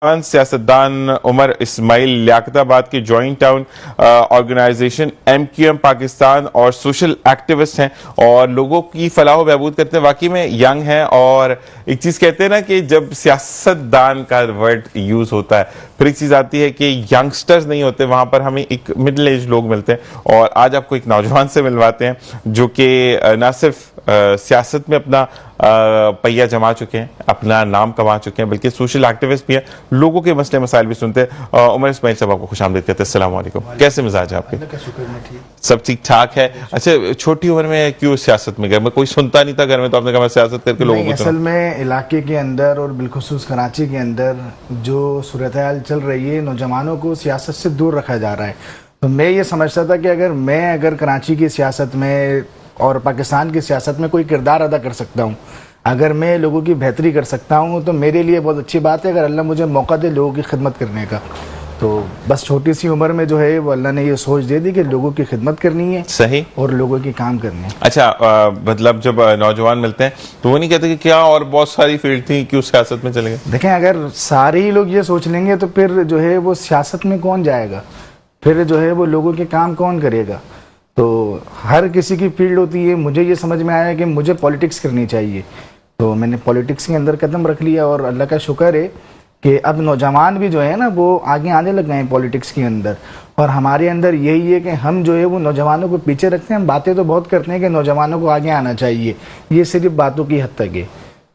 सियासतदान उमर इस्माइल लियाकताबाद के joint town organization MQM Pakistan और सोशल एक्टिविस्ट हैं और लोगों की फलाह बहबूद करते हैं। वाकई में यंग हैं और एक चीज कहते हैं ना कि जब सियासतदान का वर्ड यूज होता है फिर एक चीज आती है कि यंगस्टर्स नहीं होते, वहां पर हमें एक मिडिल एज लोग मिलते हैं। और आज आपको एक नौजवान से मिलवाते हैं जो कि न सिर्फ सियासत में अपना पहिया जमा चुके हैं, अपना नाम कमा चुके हैं, बल्कि सोशल एक्टिविस्ट भी हैं, लोगों के मसले मसाइल भी सुनते हैं। उमर इस्माइल साहब आपको खुशामदीद कहते हैं। अस्सलाम वालेकुम, कैसे मिजाज है आपके? सब ठीक ठाक है। अच्छा, छोटी उम्र में क्यों सियासत में गए? मैं कोई सुनता नहीं था घर में, तो आपने कहा मैं सियासत करके लोगों को असल में इलाके के अंदर और बिलखुसूस कराची के अंदर जो सूरत हाल चल रही है, नौजवानों को सियासत से दूर रखा जा रहा है। तो मैं ये समझता था कि अगर कराची की सियासत में और पाकिस्तान की सियासत में कोई किरदार अदा कर सकता हूँ, अगर मैं लोगों की बेहतरी कर सकता हूँ, तो मेरे लिए बहुत अच्छी बात है। अगर अल्लाह मुझे मौका दे लोगों की खिदमत करने का, तो बस छोटी सी उम्र में जो है वो अल्लाह ने ये सोच दे दी कि लोगों की खिदमत करनी है, सही, और लोगों की काम करनी है। अच्छा, मतलब जब नौजवान मिलते हैं तो वो नहीं कहते कि क्या और बहुत सारी फील्ड थी, क्यों सियासत में चले गए? देखें, अगर सारे ही लोग ये सोच लेंगे तो फिर जो है वो सियासत में कौन जाएगा, फिर जो है वो लोगों के काम कौन करेगा? तो हर किसी की फील्ड होती है। मुझे ये समझ में आया कि मुझे पॉलिटिक्स करनी चाहिए, तो मैंने पॉलिटिक्स के अंदर कदम रख लिया और अल्लाह का शुक्र है कि अब नौजवान भी जो है ना वो आगे आने लग गए हैं पॉलिटिक्स के अंदर। और हमारे अंदर यही है कि हम जो है वो नौजवानों को पीछे रखते हैं। हम बातें तो बहुत करते हैं कि नौजवानों को आगे आना चाहिए, ये सिर्फ बातों की हद तक है।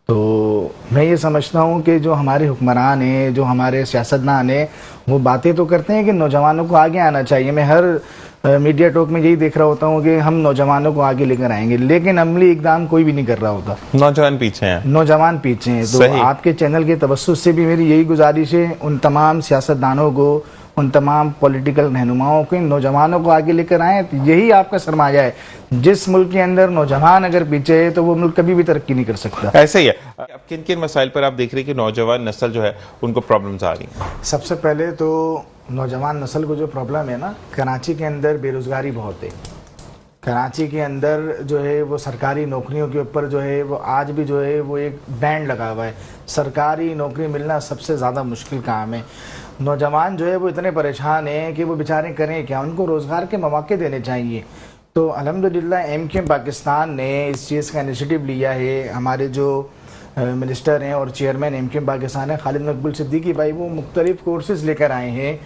तो मैं ये समझता हूँ कि जो हमारे हुक्मरान हैं, जो हमारे सियासतदान हैं, वो बातें तो करते हैं कि नौजवानों को आगे आना चाहिए। मैं हर मीडिया टॉक में यही देख रहा होता हूँ कि हम नौजवानों को आगे लेकर आएंगे, लेकिन अमली इकदाम कोई भी नहीं कर रहा होता। नौजवान पीछे हैं, नौजवान पीछे हैं। तो आपके चैनल के तवज्जुह से भी मेरी यही गुजारिश है उन तमाम सियासतदानों को, उन तमाम पॉलिटिकल रहनुमाओं को, नौजवानों को आगे लेकर आए। तो यही आपका सरमाया है। जिस मुल्क के अंदर नौजवान अगर पीछे है तो वो मुल्क कभी भी तरक्की नहीं कर सकता। ऐसे ही है। अब किन किन मसाइल पर आप देख रहे हैं कि नौजवान नस्ल जो है उनको प्रॉब्लम्स आ रही हैं? सबसे पहले तो नौजवान नस्ल को जो प्रॉब्लम है ना, कराची के अंदर बेरोजगारी बहुत है। कराची के अंदर जो है वो सरकारी नौकरियों के ऊपर जो है वो आज भी जो है वो एक बैंड लगा हुआ है। सरकारी नौकरी मिलना सबसे ज़्यादा मुश्किल काम है। नौजवान जो है वो इतने परेशान हैं कि वो बेचारे करें क्या, उनको रोज़गार के मौके देने चाहिए। तो अल्हम्दुलिल्लाह MQM पाकिस्तान ने इस चीज़ का इनिशिएटिव लिया है। हमारे जो मिनिस्टर हैं और चेयरमैन MQM पाकिस्तान है खालिद मकबूल सिद्दीकी भाई, वो मुख्तलिफ कोर्सेज़ लेकर आए हैं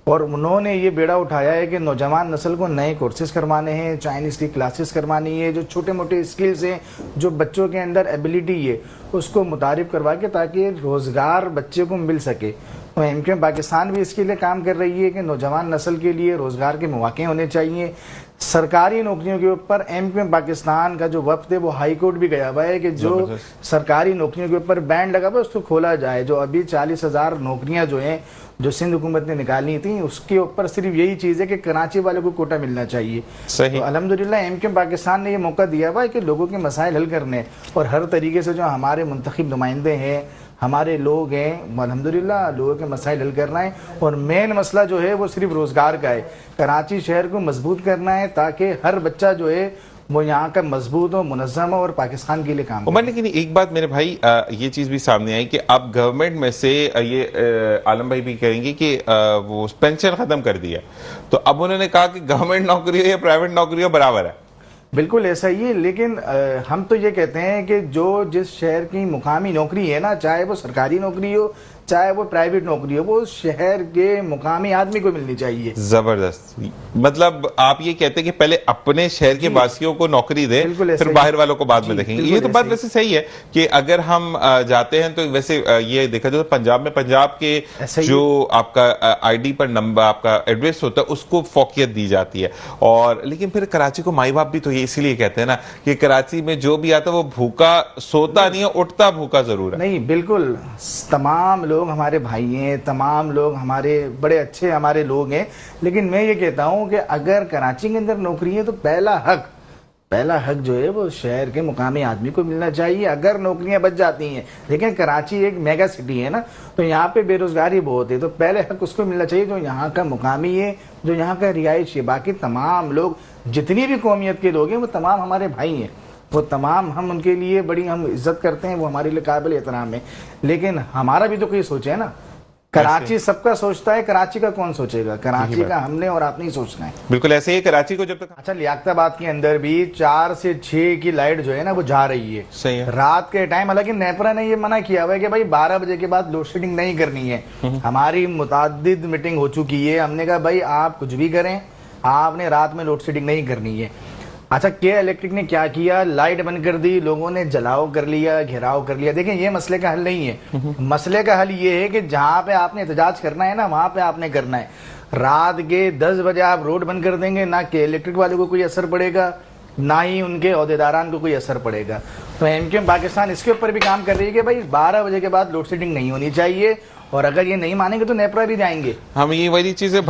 और उन्होंने ये बेड़ा उठाया है कि नौजवान नस्ल को नए कोर्सेज़ करवाने हैं, चाइनीज़ की क्लासेस करवानी है, जो छोटे मोटे स्किल्स हैं, जो बच्चों के अंदर एबिलिटी है, उसको मुतारिफ करवा के ताकि रोज़गार बच्चे को मिल सके। तो MQM पाकिस्तान भी इसके लिए काम कर रही है कि नौजवान नस्ल के लिए रोज़गार के मौके होने चाहिए। सरकारी नौकरियों के ऊपर MQM पाकिस्तान का जो वक्त है वो हाई कोर्ट भी गया हुआ है कि जो सरकारी नौकरियों के ऊपर बैंड लगा हुआ है उसको खोला जाए। जो अभी 40,000 नौकरियां जो हैं जो सिंध हुकूमत ने निकाली थी, उसके ऊपर सिर्फ यही चीज़ है कि कराची वालों को कोटा मिलना चाहिए। सही। तो अल्हम्दुलिल्लाह MQM पाकिस्तान ने ये मौका दिया हुआ है कि लोगों के मसाइल हल करने, और हर तरीके से जो हमारे मुंतखब नुमाइंदे हैं, हमारे लोग हैं, अल्हम्दुलिल्लाह लोगों के मसाइल हल करना है। और मेन मसला जो है वो सिर्फ रोज़गार का है। कराची शहर को मजबूत करना है ताकि हर बच्चा जो है वो यहाँ का मजबूत हो, मुनज़्ज़म हो और पाकिस्तान के लिए काम करे। लेकिन एक बात मेरे भाई, ये चीज़ भी सामने आई कि अब गवर्नमेंट में से ये आलम भाई भी कहेंगे कि वो पेंशन ख़त्म कर दिया, तो अब उन्होंने कहा कि गवर्नमेंट नौकरी हो या प्राइवेट नौकरी हो बराबर है। बिल्कुल ऐसा ही है, लेकिन हम तो ये कहते हैं कि जो जिस शहर की मुकामी नौकरी है ना, चाहे वो सरकारी नौकरी हो चाहे वो प्राइवेट नौकरी हो, वो शहर के मुकामी आदमी को मिलनी चाहिए। जबरदस्त। मतलब आप ये कहते हैं कि पहले अपने शहर के वासियों को नौकरी दे, फिर बाहर वालों को बाद में देखेंगे। ये तो बात वैसे सही है कि अगर हम जाते हैं तो वैसे ये देखा जाए तो पंजाब में पंजाब के जो आपका ID पर नंबर, आपका एड्रेस होता है, उसको फौकियत दी जाती है। और लेकिन फिर कराची को माई बाप भी तो ये इसीलिए कहते हैं ना कि कराची में जो भी आता है वो भूखा सोता नहीं है, उठता भूखा जरूर है। नहीं, बिल्कुल तमाम लोग हमारे भाई हैं, तमाम लोग हमारे बड़े अच्छे हमारे लोग हैं, लेकिन मैं ये कहता हूं कि अगर कराची के अंदर नौकरी है तो पहला हक जो है वो शहर के मुकामी आदमी को मिलना चाहिए। अगर नौकरियां बच जाती हैं, लेकिन कराची एक मेगा सिटी है ना, तो यहाँ पे बेरोजगारी बहुत है, तो पहले हक उसको मिलना चाहिए जो यहाँ का मुकामी है, जो यहाँ का रिहायश है। बाकी तमाम लोग, जितनी भी कौमियत के लोग हैं, वो तमाम हमारे भाई हैं, वो तमाम हम उनके लिए बड़ी हम इज्जत करते हैं, वो हमारे लिए काबिल एहतराम है। लेकिन हमारा भी तो कोई सोचे है ना कराची सबका सोचता है, कराची का कौन सोचेगा? कराची का हमने और आपने ही सोचना है। बिल्कुल ऐसे ही कराची को जब तक अच्छा, लियाकताबाद के अंदर भी 4 से 6 की लाइट जो है ना वो जा रही है। सही है। रात के टाइम, हालांकि नेपरा ने ये मना किया हुआ है कि भाई 12 बजे के बाद लोड शेडिंग नहीं करनी है। हमारी मुतादिद मीटिंग हो चुकी है, हमने कहा भाई आप कुछ भी करें, आपने रात में लोड शेडिंग नहीं करनी है। अच्छा, के इलेक्ट्रिक ने क्या किया, लाइट बंद कर दी, लोगों ने जलाव कर लिया, घेराव कर लिया। देखिए ये मसले का हल नहीं है। मसले का हल ये है कि जहां पे आपने एहतजाज करना है ना वहां पे आपने करना है। रात के 10 बजे आप रोड बंद कर देंगे, ना के इलेक्ट्रिक वाले को कोई असर पड़ेगा, ना ही उनके अहदेदारान को कोई असर पड़ेगा। तो एमक्यूएम पाकिस्तान इसके ऊपर भी काम कर रही है कि भाई 12 बजे के बाद लोड शेडिंग नहीं होनी चाहिए, और अगर ये नहीं मानेंगे तो नेपरा भी जाएंगे। हम ये वाली चीजें